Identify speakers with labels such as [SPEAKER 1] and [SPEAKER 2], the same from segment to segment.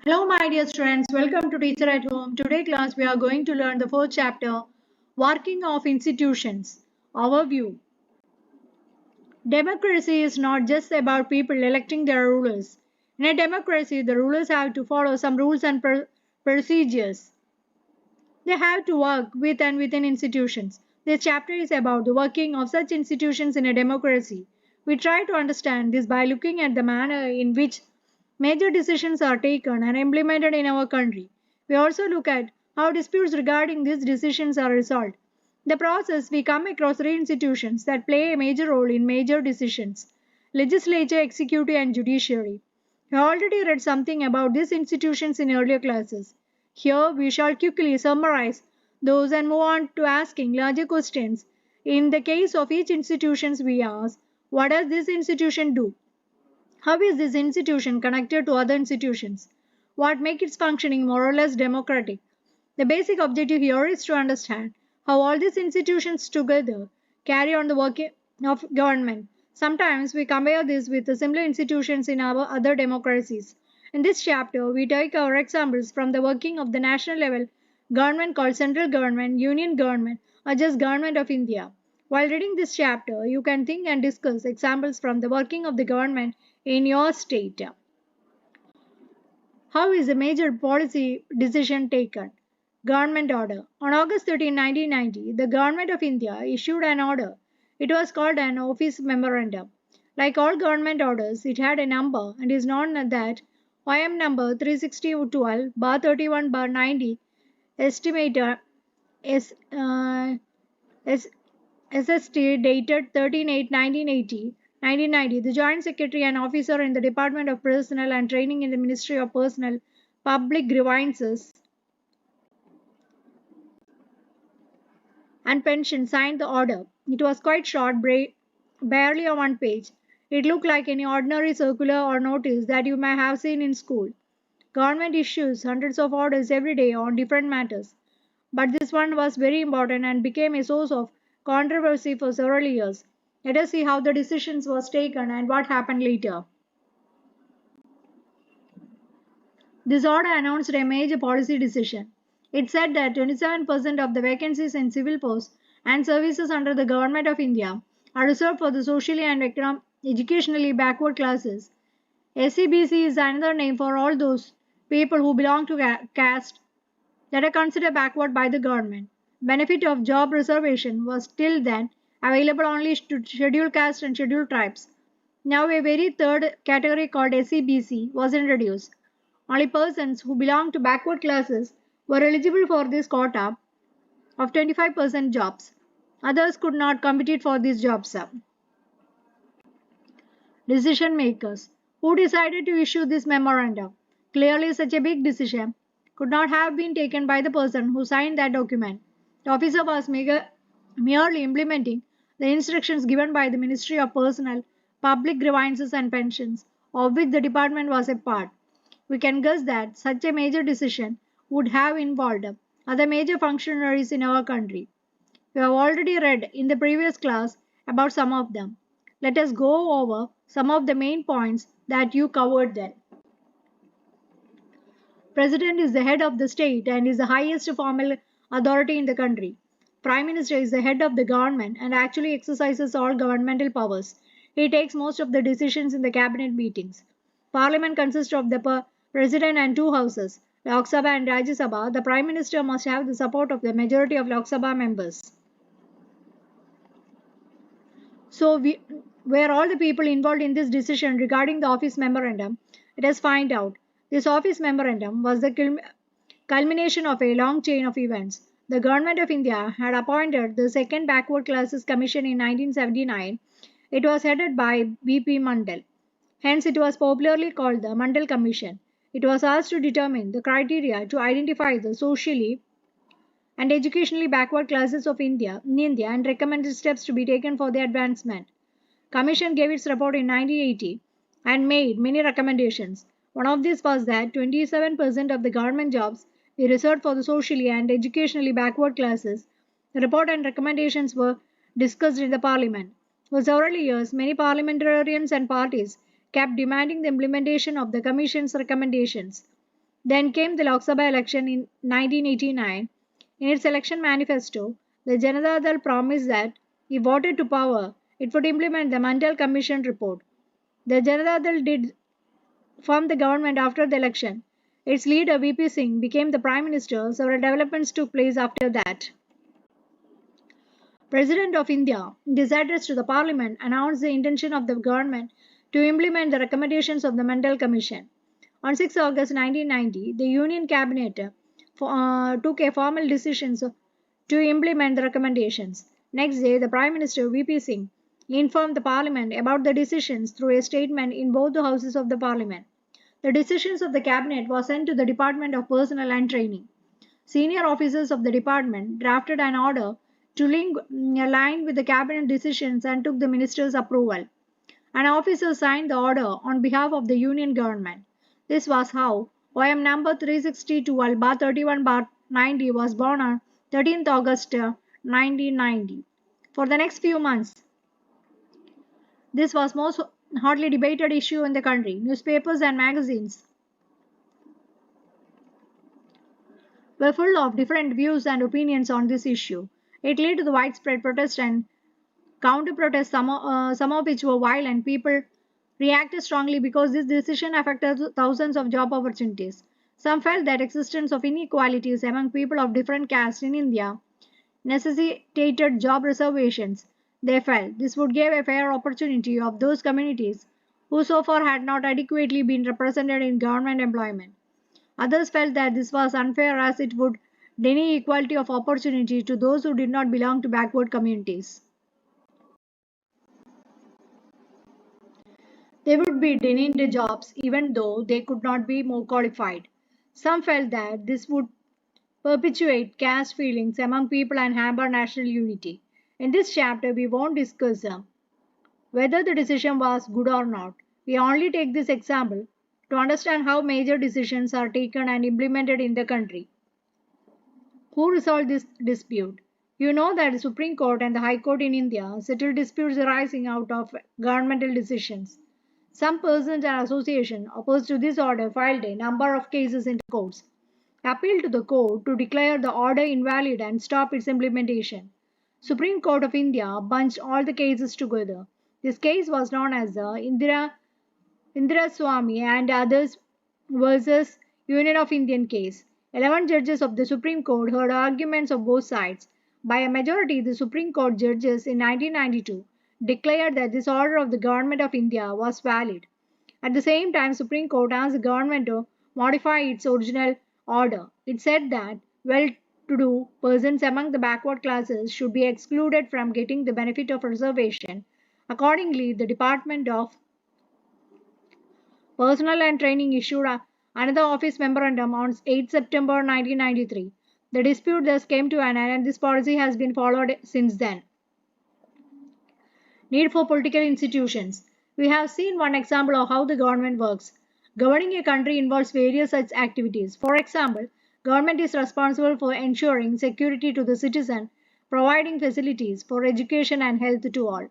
[SPEAKER 1] Hello my dear students, welcome to Teacher at Home. Today class we are going to learn the fourth chapter, Working of Institutions. Overview. Democracy is not just about people electing their rulers. In a democracy, the rulers have to follow some rules and procedures. They have to work with and within institutions. This chapter is about the working of such institutions in a democracy. We try to understand this by looking at the manner in which major decisions are taken and implemented in our country. We also look at how disputes regarding these decisions are resolved. In the process, we come across three institutions that play a major role in major decisions: legislature, executive, and judiciary. We already read something about these institutions in earlier classes. Here we shall quickly summarize those and move on to asking larger questions. In the case of each institution, we ask, what does this institution do? How is this institution connected to other institutions? What makes its functioning more or less democratic? The basic objective here is to understand how all these institutions together carry on the work of government. Sometimes we compare this with the similar institutions in our other democracies. In this chapter, we take our examples from the working of the national level government called central government, union government, or just government of India. While reading this chapter, you can think and discuss examples from the working of the government in your state. How is a major policy decision taken? Government order. On August 13, 1990, the Government of India issued an order. It was called an office memorandum. Like all government orders, it had a number and is known as that OM number 36012 bar 31 bar 90 estimator S, S, SST dated 13/8/1990. The Joint Secretary and officer in the Department of Personnel and Training in the Ministry of Personnel, Public Grievances and Pension signed the order. It was quite short, barely on one page. It looked like any ordinary circular or notice that you may have seen in school. Government issues hundreds of orders every day on different matters. But this one was very important and became a source of controversy for several years. Let us see how the decisions was taken and what happened later. This order announced a major policy decision. It said that 27% of the vacancies in civil posts and services under the Government of India are reserved for the socially and educationally backward classes. CBSE is another name for all those people who belong to caste that are considered backward by the government. Benefit of job reservation was till then available only to scheduled castes and scheduled tribes. Now a very third category called SEBC was introduced. Only persons who belong to backward classes were eligible for this quota of 25% jobs. Others could not compete for these jobs. Decision makers. Who decided to issue this memorandum? Clearly, such a big decision could not have been taken by the person who signed that document. The officer was merely implementing the instructions given by the Ministry of Personnel, Public Grievances and Pensions, of which the department was a part. We can guess that such a major decision would have involved other major functionaries in our country. We have already read in the previous class about some of them. Let us go over some of the main points that you covered then. President is the head of the state and is the highest formal authority in the country. Prime Minister is the head of the government and actually exercises all governmental powers. He takes most of the decisions in the cabinet meetings. Parliament consists of the president and two houses, Lok Sabha and Rajya Sabha. The Prime Minister must have the support of the majority of Lok Sabha members. So, were all the people involved in this decision regarding the office memorandum? Let us find out. This office memorandum was the culmination of a long chain of events. The Government of India had appointed the Second Backward Classes Commission in 1979. It was headed by B.P. Mandal. Hence, it was popularly called the Mandal Commission. It was asked to determine the criteria to identify the socially and educationally backward classes of India and recommended steps to be taken for their advancement. Commission gave its report in 1980 and made many recommendations. One of these was that 27% of the government jobs be reserved for the socially and educationally backward classes. The report and recommendations were discussed in the parliament. For several years, many parliamentarians and parties kept demanding the implementation of the commission's recommendations. Then came the Lok Sabha election in 1989. In its election manifesto, the Janata Dal promised that, if voted to power, it would implement the Mandal Commission report. The Janata Dal did form the government after the election. Its leader VP Singh became the Prime Minister. Several developments took place after that. President of India, in his address to the Parliament, announced the intention of the government to implement the recommendations of the Mandal Commission. On 6 August 1990, the Union Cabinet took a formal decision to implement the recommendations. Next day, the Prime Minister VP Singh informed the Parliament about the decisions through a statement in both the houses of the Parliament. The decisions of the Cabinet were sent to the Department of Personnel and Training. Senior officers of the department drafted an order to align with the Cabinet decisions and took the Minister's approval. An officer signed the order on behalf of the Union government. This was how OM number 362/31/90 was born on 13th August 1990. For the next few months, this was most hotly debated issue in the country. Newspapers and magazines were full of different views and opinions on this issue. It led to the widespread protest and counter-protests, some of which were violent. People reacted strongly because this decision affected thousands of job opportunities. Some felt that existence of inequalities among people of different castes in India necessitated job reservations. They felt this would give a fair opportunity of those communities who so far had not adequately been represented in government employment. Others felt that this was unfair as it would deny equality of opportunity to those who did not belong to backward communities. They would be denied jobs even though they could not be more qualified. Some felt that this would perpetuate caste feelings among people and hamper national unity. In this chapter, we won't discuss whether the decision was good or not. We only take this example to understand how major decisions are taken and implemented in the country. Who resolved this dispute? You know that the Supreme Court and the High Court in India settle disputes arising out of governmental decisions. Some persons and associations opposed to this order filed a number of cases in the courts, appealed to the court to declare the order invalid and stop its implementation. Supreme Court of India bunched all the cases together. This case was known as the Indira Swamy and others versus Union of Indian case. 11 judges of the Supreme Court heard arguments of both sides. By a majority, the Supreme Court judges in 1992 declared that this order of the Government of India was valid. At the same time, Supreme Court asked the government to modify its original order. It said that well-to-do persons among the backward classes should be excluded from getting the benefit of reservation. Accordingly, the Department of Personnel and Training issued another office memorandum on 8 September 1993. The dispute thus came to an end and this policy has been followed since then. Need for political institutions. We have seen one example of how the government works. Governing a country involves various such activities. For example, government is responsible for ensuring security to the citizen, providing facilities for education and health to all.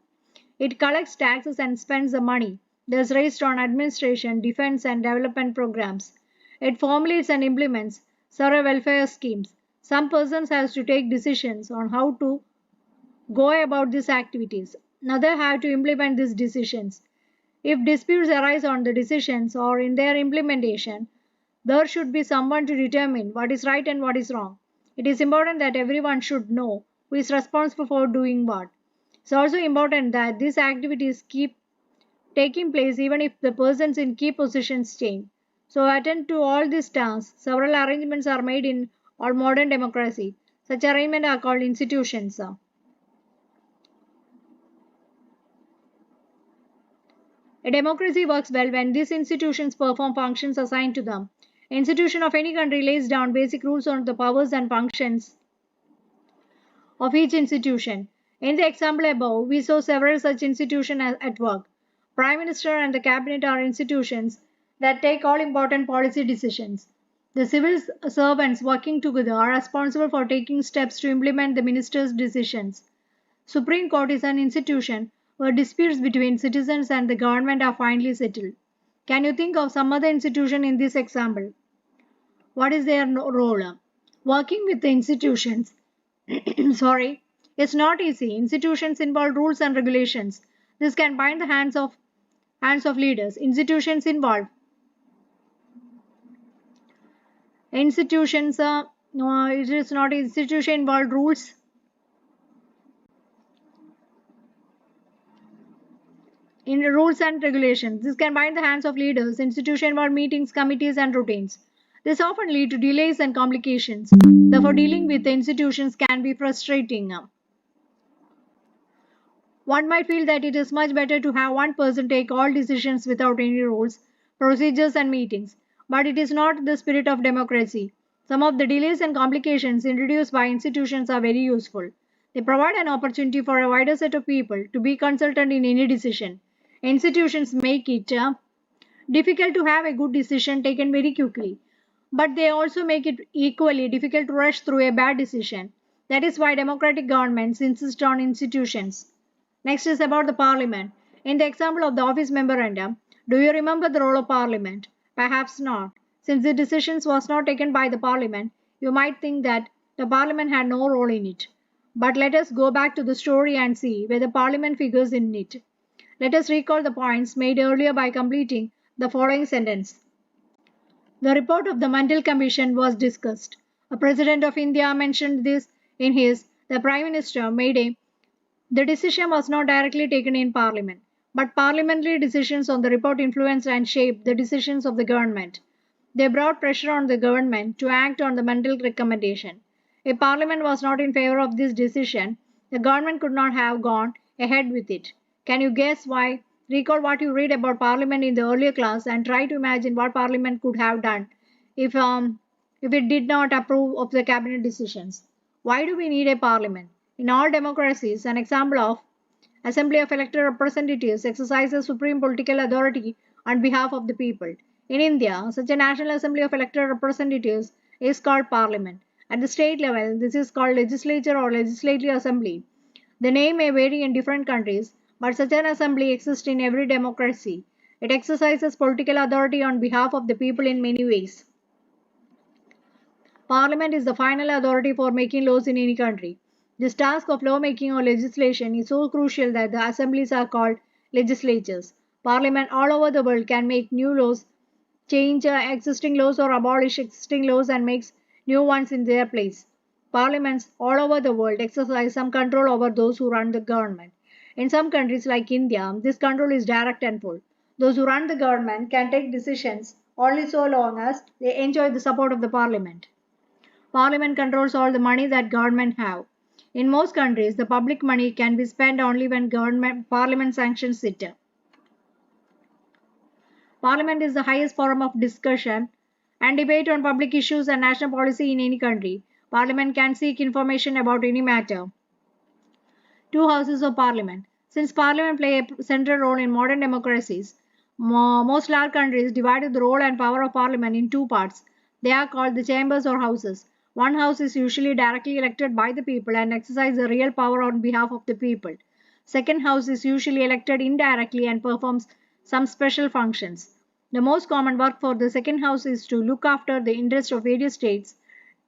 [SPEAKER 1] It collects taxes and spends the money thus raised on administration, defense and development programs. It formulates and implements several welfare schemes. Some persons have to take decisions on how to go about these activities. Others have to implement these decisions. If disputes arise on the decisions or in their implementation, there should be someone to determine what is right and what is wrong. It is important that everyone should know who is responsible for doing what. It's also important that these activities keep taking place even if the persons in key positions change. So attend to all these tasks. Several arrangements are made in all modern democracy. Such arrangements are called institutions. A democracy works well when these institutions perform functions assigned to them. An institution of any country lays down basic rules on the powers and functions of each institution. In the example above, we saw several such institutions at work. Prime Minister and the Cabinet are institutions that take all important policy decisions. The civil servants working together are responsible for taking steps to implement the minister's decisions. Supreme Court is an institution where disputes between citizens and the government are finally settled. Can you think of some other institution in this example? What is their role? Working with the institutions. Sorry, it's not easy. Institutions involve rules and regulations. This can bind the hands of leaders. Institutions no, it is not institution involved rules in rules and regulations. This can bind the hands of leaders. Institution involved meetings, committees, and routines. This often lead to delays and complications. Therefore, dealing with the institutions can be frustrating. One might feel that it is much better to have one person take all decisions without any rules, procedures, and meetings. But it is not the spirit of democracy. Some of the delays and complications introduced by institutions are very useful. They provide an opportunity for a wider set of people to be consulted in any decision. Institutions make it difficult to have a good decision taken very quickly, but they also make it equally difficult to rush through a bad decision. That is why democratic governments insist on institutions. Next is about the parliament. In the example of the office memorandum, do you remember the role of parliament? Perhaps not. Since the decisions was not taken by the parliament, you might think that the parliament had no role in it. But let us go back to the story and see whether parliament figures in it. Let us recall the points made earlier by completing the following sentence. The report of the Mandal Commission was discussed. The President of India mentioned this in his. The Prime Minister made a. The decision was not directly taken in Parliament, but parliamentary decisions on the report influenced and shaped the decisions of the government. They brought pressure on the government to act on the Mandal recommendation. If Parliament was not in favor of this decision, the government could not have gone ahead with it. Can you guess why? Recall what you read about Parliament in the earlier class and try to imagine what Parliament could have done if it did not approve of the cabinet decisions. Why do we need a Parliament? In all democracies, an example of Assembly of elected representatives exercises supreme political authority on behalf of the people. In India, such a National Assembly of elected representatives is called Parliament. At the state level, this is called legislature or legislative assembly. The name may vary in different countries, but such an assembly exists in every democracy. It exercises political authority on behalf of the people in many ways. Parliament is the final authority for making laws in any country. This task of lawmaking or legislation is so crucial that the assemblies are called legislatures. Parliament all over the world can make new laws, change existing laws or abolish existing laws and makes new ones in their place. Parliaments all over the world exercise some control over those who run the government. In some countries like India, this control is direct and full. Those who run the government can take decisions only so long as they enjoy the support of the parliament. Parliament controls all the money that government have. In most countries, the public money can be spent only when parliament sanctions it. Parliament is the highest forum of discussion and debate on public issues and national policy in any country. Parliament can seek information about any matter. Two houses of parliament. Since parliament play a central role in modern democracies, most large countries divided the role and power of parliament in two parts. They are called the chambers or houses. One house is usually directly elected by the people and exercises the real power on behalf of the people. Second house is usually elected indirectly and performs some special functions. The most common work for the second house is to look after the interests of various states,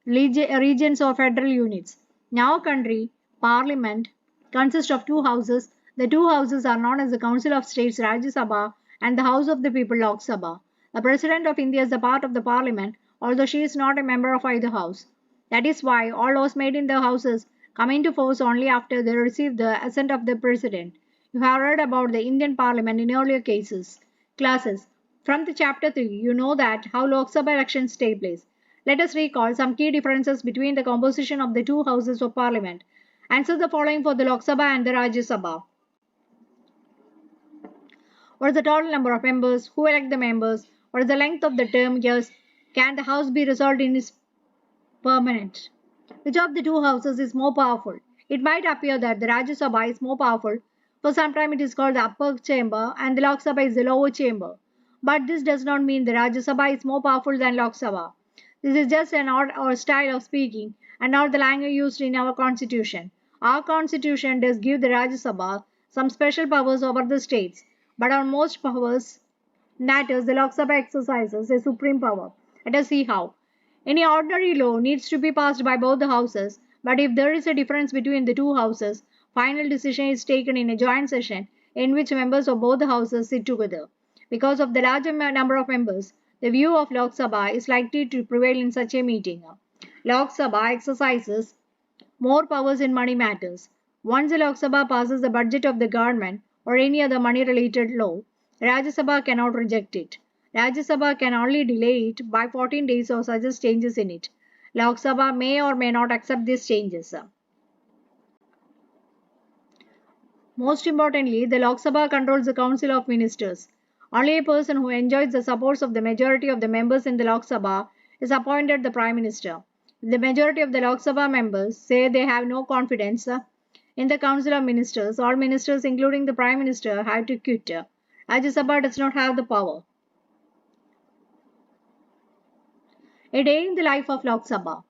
[SPEAKER 1] regions or federal units. In our country, parliament consists of two houses. The two houses are known as the Council of States Rajya Sabha and the House of the People Lok Sabha. The President of India is a part of the parliament, although she is not a member of either house. That is why all laws made in the houses come into force only after they receive the assent of the President. You have read about the Indian Parliament in earlier classes. From the chapter 3, you know that how Lok Sabha elections take place. Let us recall some key differences between the composition of the two houses of parliament. Answer the following for the Lok Sabha and the Rajya Sabha. What is the total number of members? Who elect the members? What is the length of the term years? Can the house be resolved in its permanent? Which of the two houses is more powerful? It might appear that the Rajya Sabha is more powerful. For some time it is called the upper chamber and the Lok Sabha is the lower chamber. But this does not mean the Rajya Sabha is more powerful than Lok Sabha. This is just an odd or style of speaking and not the language used in our constitution. Our constitution does give the Rajya Sabha some special powers over the states, but on most powers matters the Lok Sabha exercises a supreme power. Let us see how. Any ordinary law needs to be passed by both the houses, but if there is a difference between the two houses, final decision is taken in a joint session in which members of both the houses sit together. Because of the larger number of members, the view of Lok Sabha is likely to prevail in such a meeting. Lok Sabha exercises more powers in money matters. Once the Lok Sabha passes the budget of the government or any other money related law, Rajya Sabha cannot reject it. Rajya Sabha can only delay it by 14 days or suggest changes in it. Lok Sabha may or may not accept these changes. Most importantly, the Lok Sabha controls the Council of Ministers. Only a person who enjoys the supports of the majority of the members in the Lok Sabha is appointed the Prime Minister. If the majority of the Lok Sabha members say they have no confidence in the Council of Ministers, all ministers, including the Prime Minister, have to quit. Rajya Sabha does not have the power. A day in the life of Lok Sabha.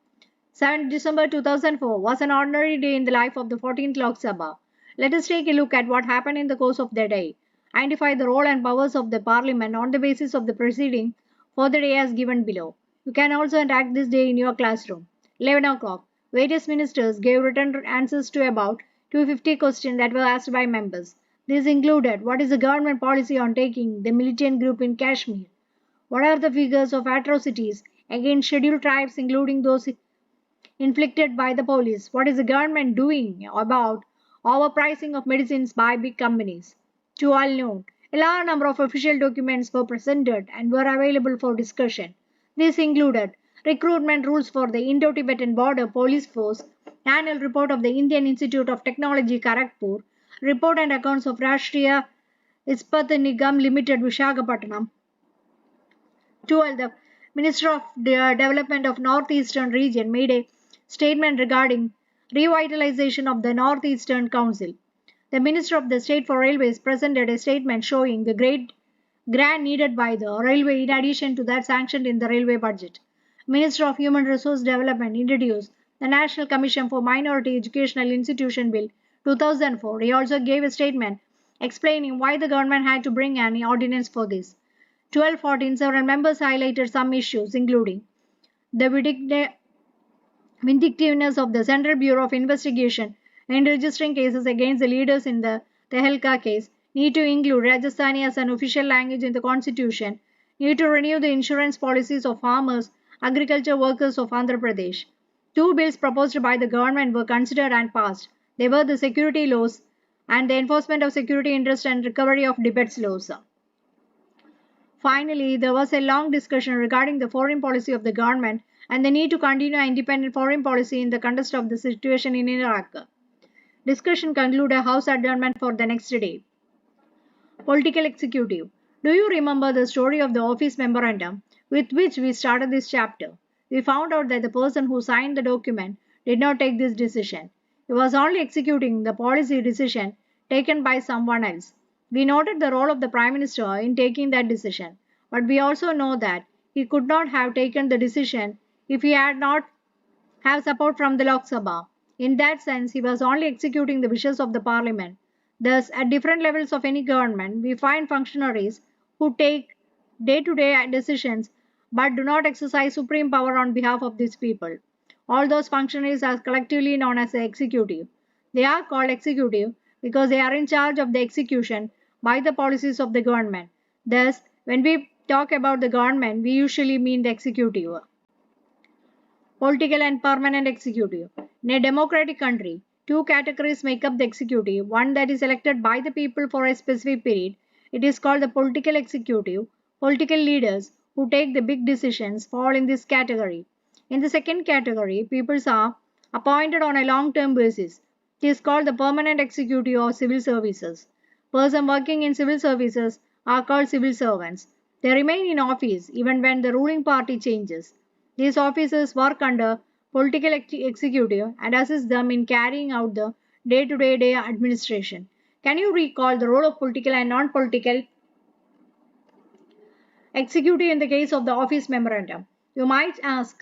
[SPEAKER 1] 7th December 2004 was an ordinary day in the life of the 14th Lok Sabha. Let us take a look at what happened in the course of the day. Identify the role and powers of the Parliament on the basis of the proceeding for the day as given below. You can also interact this day in your classroom. 11 o'clock. Various ministers gave written answers to about 250 questions that were asked by members. These included: what is the government policy on taking the militant group in Kashmir? What are the figures of atrocities against scheduled tribes, including those inflicted by the police? What is the government doing about overpricing of medicines by big companies? To all note, a large number of official documents were presented and were available for discussion. These included recruitment rules for the Indo-Tibetan Border Police Force, annual report of the Indian Institute of Technology Kharagpur, report and accounts of Rashtriya Ispat Nigam Limited Visakhapatnam, 12. The Minister of Development of Northeastern Region made a statement regarding revitalization of the Northeastern Council. The Minister of the State for Railways presented a statement showing the great grant needed by the railway in addition to that sanctioned in the railway budget. Minister of Human Resource Development introduced the National Commission for Minority Educational Institution Bill 2004. He also gave a statement explaining why the government had to bring an ordinance for this. 12-14, several members highlighted some issues, including the vindictiveness of the Central Bureau of Investigation in registering cases against the leaders in the Tehelka case, need to include Rajasthani as an official language in the constitution, need to renew the insurance policies of farmers, agriculture workers of Andhra Pradesh. Two bills proposed by the government were considered and passed. They were the security laws and the enforcement of security interest and recovery of debts laws. Finally, there was a long discussion regarding the foreign policy of the government and the need to continue independent foreign policy in the context of the situation in Iraq. Discussion concluded House adjournment for the next day. Political executive. Do you remember the story of the office memorandum with which we started this chapter? We found out that the person who signed the document did not take this decision. He was only executing the policy decision taken by someone else. We noted the role of the Prime Minister in taking that decision, but we also know that he could not have taken the decision if he had not have support from the Lok Sabha. In that sense, he was only executing the wishes of the Parliament. Thus, at different levels of any government, we find functionaries who take day-to-day decisions but do not exercise supreme power on behalf of these people. All those functionaries are collectively known as the executive. They are called executive because they are in charge of the execution by the policies of the government. Thus, when we talk about the government, we usually mean the executive. Political and permanent executive. In a democratic country, two categories make up the executive. One that is elected by the people for a specific period. It is called the political executive. Political leaders who take the big decisions fall in this category. In the second category, people are appointed on a long-term basis. It is called the permanent executive or civil services. Persons working in civil services are called civil servants. They remain in office even when the ruling party changes. These officers work under political executive and assist them in carrying out the day-to-day administration. Can you recall the role of political and non-political executive in the case of the office memorandum? You might ask,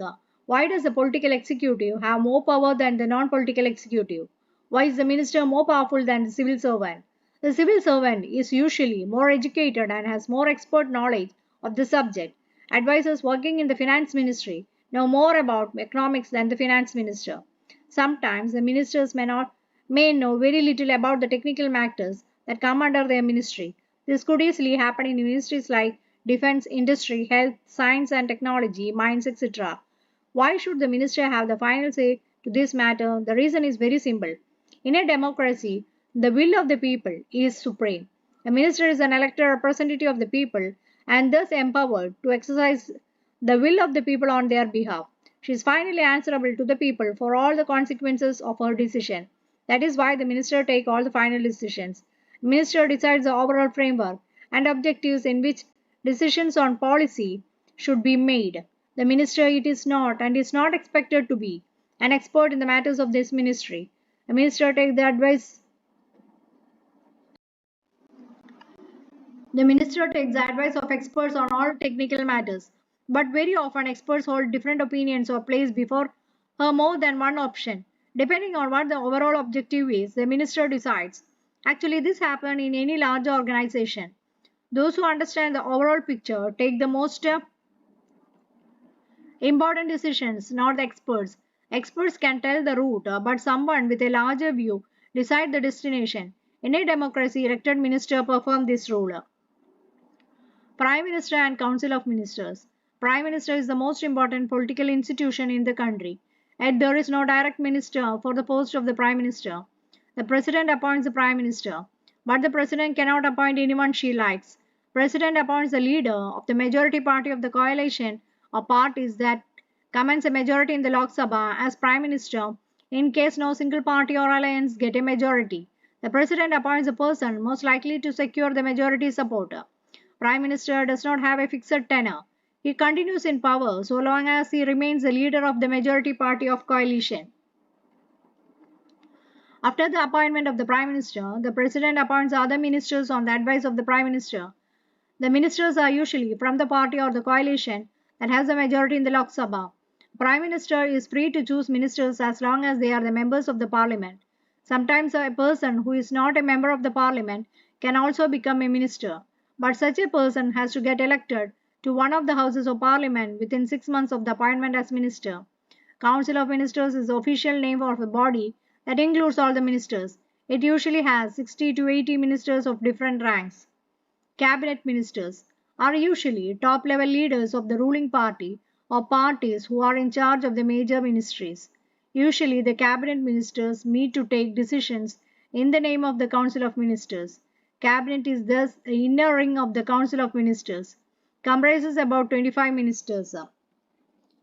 [SPEAKER 1] why does the political executive have more power than the non-political executive? Why is the minister more powerful than the civil servant? The civil servant is usually more educated and has more expert knowledge of the subject. Advisors working in the finance ministry know more about economics than the finance minister. Sometimes the ministers may know very little about the technical matters that come under their ministry. This could easily happen in ministries like defense, industry, health, science and technology, mines, etc. Why should the minister have the final say to this matter? The reason is very simple. In a democracy, the will of the people is supreme. A minister is an elected representative of the people and thus empowered to exercise the will of the people on their behalf. She is finally answerable to the people for all the consequences of her decision. That is why the minister takes all the final decisions. The minister decides the overall framework and objectives in which decisions on policy should be made. The minister it is not and is not expected to be an expert in the matters of this ministry. The minister takes the advice The minister takes the advice of experts on all technical matters, but very often experts hold different opinions or place before her more than one option. Depending on what the overall objective is, the minister decides. Actually, this happens in any large organization. Those who understand the overall picture take the most important decisions, not the experts. Experts can tell the route, but someone with a larger view decide the destination. In a democracy, elected minister perform this role. Prime Minister and Council of Ministers. Prime Minister is the most important political institution in the country. Yet there is no direct minister for the post of the Prime Minister. The President appoints the Prime Minister, but the President cannot appoint anyone she likes. President appoints the leader of the majority party of the coalition or parties that commands a majority in the Lok Sabha as Prime Minister in case no single party or alliance get a majority. The President appoints the person most likely to secure the majority support. Prime Minister does not have a fixed tenure. He continues in power so long as he remains the leader of the majority party of coalition. After the appointment of the Prime Minister, the President appoints other ministers on the advice of the Prime Minister. The ministers are usually from the party or the coalition that has the majority in the Lok Sabha. Prime Minister is free to choose ministers as long as they are the members of the parliament. Sometimes a person who is not a member of the parliament can also become a minister, but such a person has to get elected to one of the houses of parliament within 6 months of the appointment as minister. Council of Ministers is the official name of the body that includes all the ministers. It usually has 60 to 80 ministers of different ranks. Cabinet ministers are usually top level leaders of the ruling party or parties who are in charge of the major ministries. Usually, the cabinet ministers meet to take decisions in the name of the Council of Ministers. Cabinet is thus the inner ring of the Council of Ministers, comprises about 25 ministers.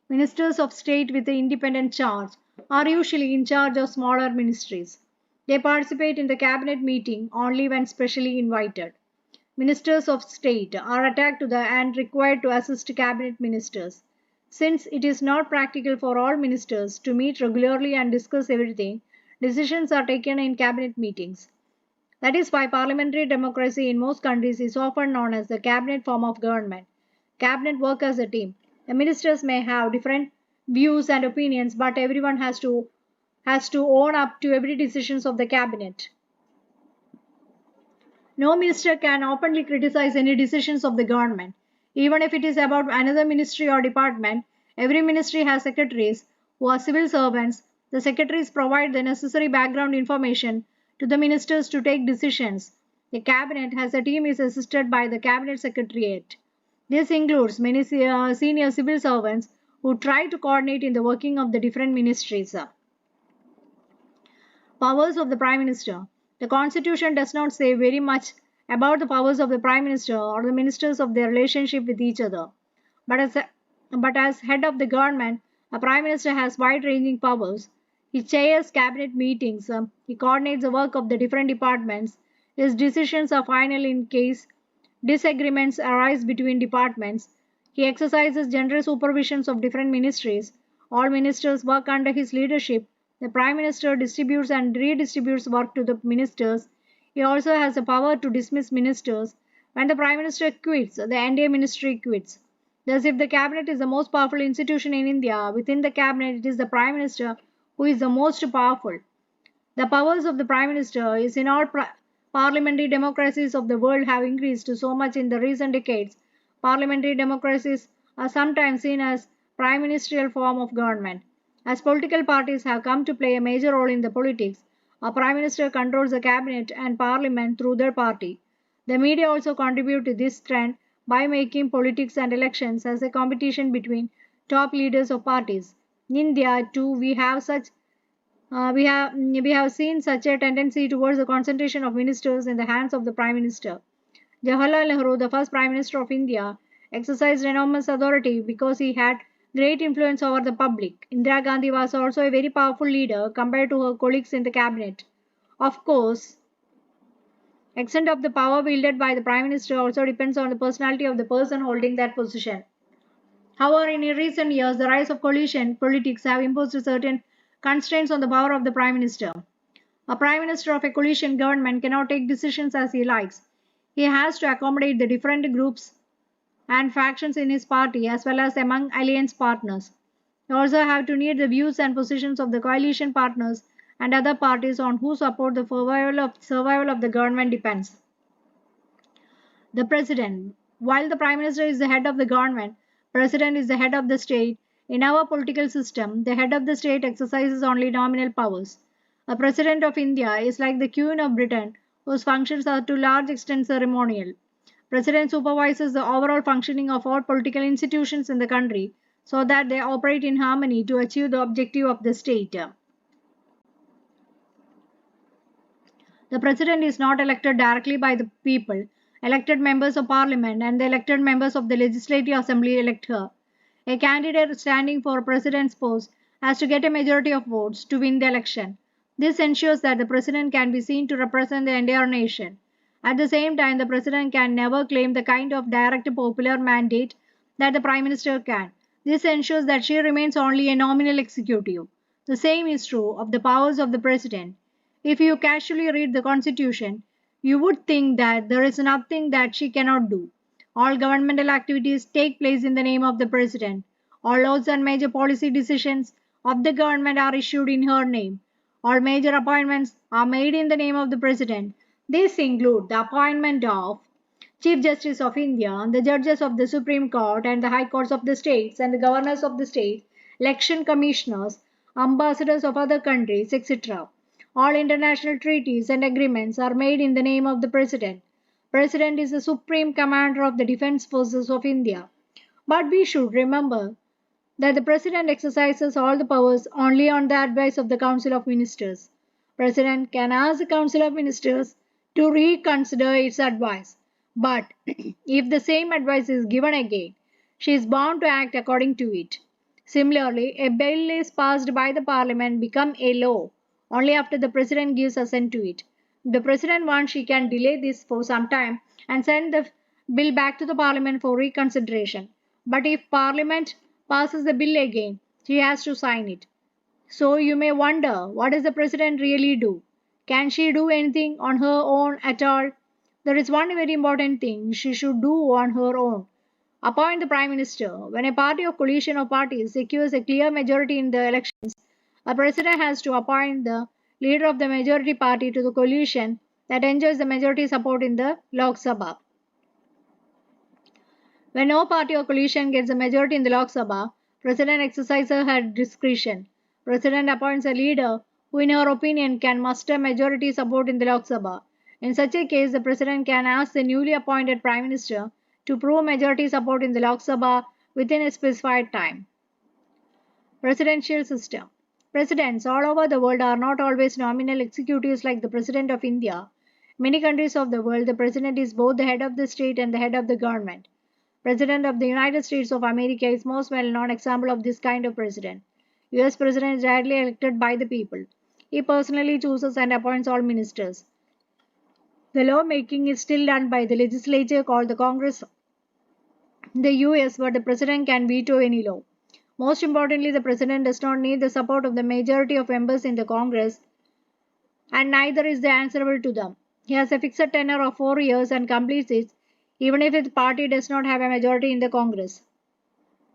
[SPEAKER 1] Ministers of state with an independent charge are usually in charge of smaller ministries. They participate in the cabinet meeting only when specially invited. Ministers of state are attached to the and required to assist cabinet ministers. Since it is not practical for all ministers to meet regularly and discuss everything, decisions are taken in cabinet meetings. That is why parliamentary democracy in most countries is often known as the cabinet form of government. Cabinet work as a team. The ministers may have different views and opinions, but everyone has to own up to every decisions of the cabinet. No minister can openly criticize any decisions of the government. Even if it is about another ministry or department, every ministry has secretaries who are civil servants. The secretaries provide the necessary background information to the ministers to take decisions. The cabinet as a team is assisted by the cabinet secretariat. This includes many senior civil servants who try to coordinate in the working of the different ministries. Powers of the Prime Minister. The Constitution does not say very much about the powers of the Prime Minister or the ministers of their relationship with each other. But as head of the government, a Prime Minister has wide-ranging powers. He chairs cabinet meetings, he coordinates the work of the different departments, his decisions are final in case disagreements arise between departments, he exercises general supervisions of different ministries, all ministers work under his leadership, the Prime Minister distributes and redistributes work to the ministers. He also has the power to dismiss ministers. When the Prime Minister quits, the entire ministry quits. Thus, if the cabinet is the most powerful institution in India, within the cabinet it is the Prime Minister who is the most powerful. The powers of the Prime Minister is in all parliamentary democracies of the world have increased so much in the recent decades. Parliamentary democracies are sometimes seen as prime ministerial form of government. As political parties have come to play a major role in the politics, a prime minister controls the cabinet and parliament through their party. The media also contribute to this trend by making politics and elections as a competition between top leaders of parties. In India too, we have seen such a tendency towards the concentration of ministers in the hands of the prime minister. Jawaharlal Nehru, the first prime minister of India, exercised enormous authority because he had great influence over the public. Indira Gandhi was also a very powerful leader compared to her colleagues in the cabinet. Of course, extent of the power wielded by the prime minister also depends on the personality of the person holding that position. However, in recent years, the rise of coalition politics have imposed certain constraints on the power of the prime minister. A prime minister of a coalition government cannot take decisions as he likes. He has to accommodate the different groups and factions in his party as well as among alliance partners. He also have to need the views and positions of the coalition partners and other parties on whose support the survival of the government depends. The president. While the prime minister is the head of the government, president is the head of the state. In our political system, the head of the state exercises only nominal powers. A president of India is like the Queen of Britain, whose functions are to large extent ceremonial. President supervises the overall functioning of all political institutions in the country so that they operate in harmony to achieve the objective of the state. The president is not elected directly by the people. Elected members of parliament and the elected members of the legislative assembly elect her. A candidate standing for president's post has to get a majority of votes to win the election. This ensures that the president can be seen to represent the entire nation. At the same time, the president can never claim the kind of direct popular mandate that the prime minister can. This ensures that she remains only a nominal executive. The same is true of the powers of the president. If you casually read the constitution, you would think that there is nothing that she cannot do. All governmental activities take place in the name of the president. All laws and major policy decisions of the government are issued in her name. All major appointments are made in the name of the president. These include the appointment of Chief Justice of India, the judges of the Supreme Court and the High Courts of the states, and the governors of the states, election commissioners, ambassadors of other countries, etc. All international treaties and agreements are made in the name of the President. President is the supreme commander of the defense forces of India. But we should remember that the President exercises all the powers only on the advice of the Council of Ministers. President can ask the Council of Ministers to reconsider its advice. But if the same advice is given again, she is bound to act according to it. Similarly, a bill is passed by the Parliament become a law only after the President gives assent to it. If the President wants, she can delay this for some time and send the bill back to the Parliament for reconsideration. But if Parliament passes the bill again, she has to sign it. So you may wonder, what does the President really do? Can she do anything on her own at all? There is one very important thing she should do on her own. Appoint the Prime Minister. When a party or coalition of parties secures a clear majority in the elections, a president has to appoint the leader of the majority party to the coalition that enjoys the majority support in the Lok Sabha. When no party or coalition gets a majority in the Lok Sabha, President exercises her discretion. President appoints a leader who, in her opinion, can muster majority support in the Lok Sabha. In such a case, the President can ask the newly appointed Prime Minister to prove majority support in the Lok Sabha within a specified time. Presidential system. Presidents all over the world are not always nominal executives like the President of India. In many countries of the world, the President is both the head of the state and the head of the government. President of the United States of America is most well-known example of this kind of president. US President is directly elected by the people. He personally chooses and appoints all ministers. The lawmaking is still done by the legislature called the Congress in the US, but the President can veto any law. Most importantly, the President does not need the support of the majority of members in the Congress, and neither is he answerable to them. He has a fixed tenure of 4 years and completes it even if his party does not have a majority in the Congress.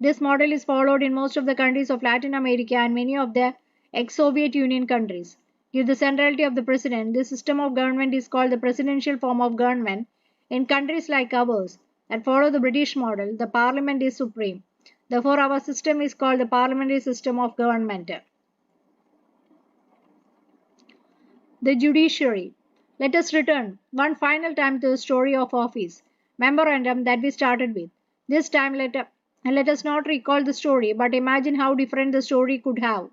[SPEAKER 1] This model is followed in most of the countries of Latin America and many of the ex-Soviet Union countries. Due to the centrality of the president, this system of government is called the presidential form of government. In countries like ours that follow the British model, the parliament is supreme. Therefore, our system is called the parliamentary system of government. The judiciary. Let us return one final time to the story of office memorandum that we started with. This time let us not recall the story but imagine how different the story could have.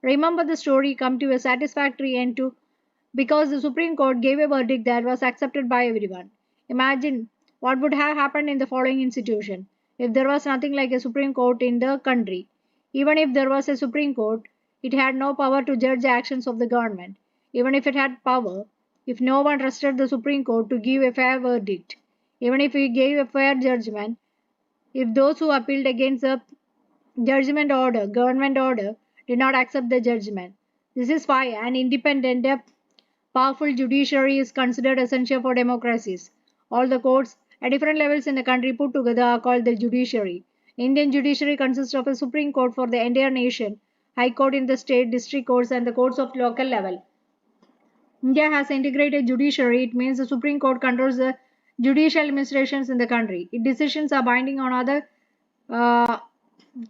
[SPEAKER 1] Remember the story come to a satisfactory end to because the Supreme Court gave a verdict that was accepted by everyone. Imagine what would have happened in the following institution if there was nothing like a Supreme Court in the country. Even if there was a Supreme Court, it had no power to judge the actions of the government. Even if it had power, if no one trusted the Supreme Court to give a fair verdict, even if it gave a fair judgment, if those who appealed against the government order, did not accept the judgment. This is why an independent, powerful judiciary is considered essential for democracies. All the courts at different levels in the country put together are called the judiciary. Indian judiciary consists of a Supreme Court for the entire nation, High Court in the state, district courts, and the courts of local level. India has integrated judiciary. It means the Supreme Court controls the judicial administrations in the country. Its decisions are binding on other uh,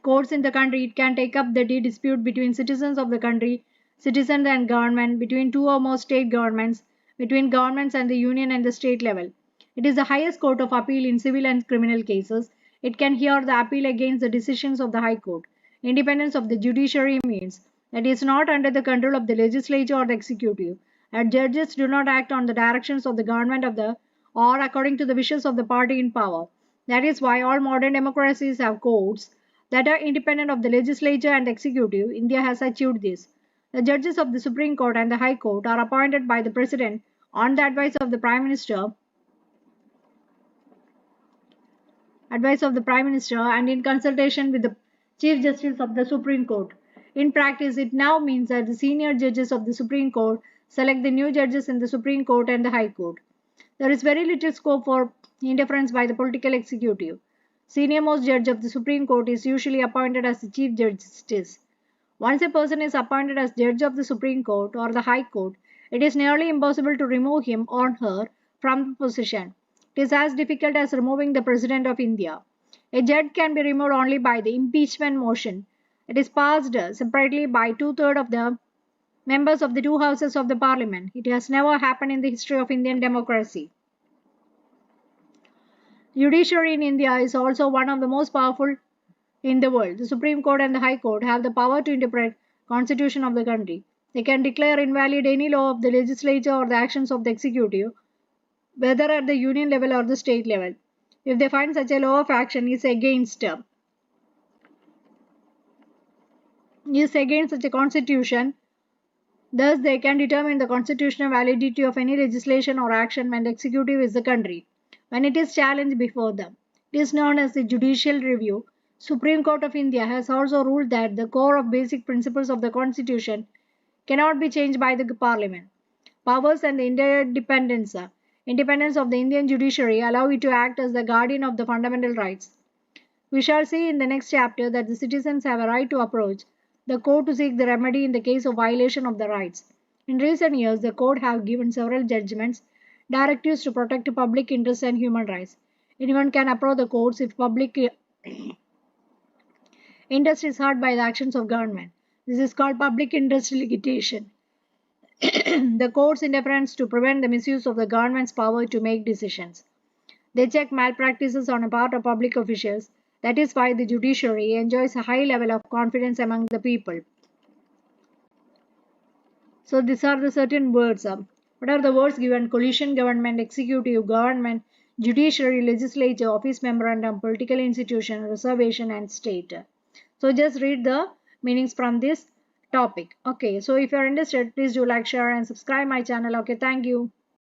[SPEAKER 1] courts in the country. It can take up the dispute between citizens of the country, citizens and government, between two or more state governments, between governments and the union and the state level. It is the highest court of appeal in civil and criminal cases. It can hear the appeal against the decisions of the High Court. Independence of the judiciary means that it is not under the control of the legislature or the executive. And judges do not act on the directions of the government of the or according to the wishes of the party in power. That is why all modern democracies have courts that are independent of the legislature and executive. India has achieved this. The judges of the Supreme Court and the High Court are appointed by the President on the advice of the Prime Minister and in consultation with the Chief Justice of the Supreme Court. In practice, it now means that the senior judges of the Supreme Court select the new judges in the Supreme Court and the High Court. There is very little scope for interference by the political executive. Senior most judge of the Supreme Court is usually appointed as the Chief Justice. Once a person is appointed as judge of the Supreme Court or the High Court, it is nearly impossible to remove him or her from the position. It is as difficult as removing the President of India. A judge can be removed only by the impeachment motion. It is passed separately by two-thirds of the members of the two houses of the parliament. It has never happened in the history of Indian democracy. Judiciary in India is also one of the most powerful in the world. The Supreme Court and the High Court have the power to interpret constitution of the country. They can declare invalid any law of the legislature or the actions of the executive, whether at the union level or the state level. If they find such a law of action is against such a constitution, thus they can determine the constitutional validity of any legislation or action when the executive is the country, when it is challenged before them. It is known as the judicial review. Supreme Court of India has also ruled that the core of basic principles of the constitution cannot be changed by the parliament. Powers and the independence of the Indian judiciary allow it to act as the guardian of the fundamental rights. We shall see in the next chapter that the citizens have a right to approach the court to seek the remedy in the case of violation of the rights. In recent years, the court have given several judgments, directives to protect public interests and human rights. Anyone can approach the courts if public interest is hurt by the actions of government. This is called public interest litigation. The courts interference to prevent the misuse of the government's power to make decisions. They check malpractices on the part of public officials. That is why the judiciary enjoys a high level of confidence among the people. So these are the certain words. What are the words given? Coalition government, executive government, judiciary, legislature, office memorandum, political institution, reservation and state. So just read the meanings from this topic. Okay, so if you are interested, please do like, share and subscribe my channel. Okay, thank you.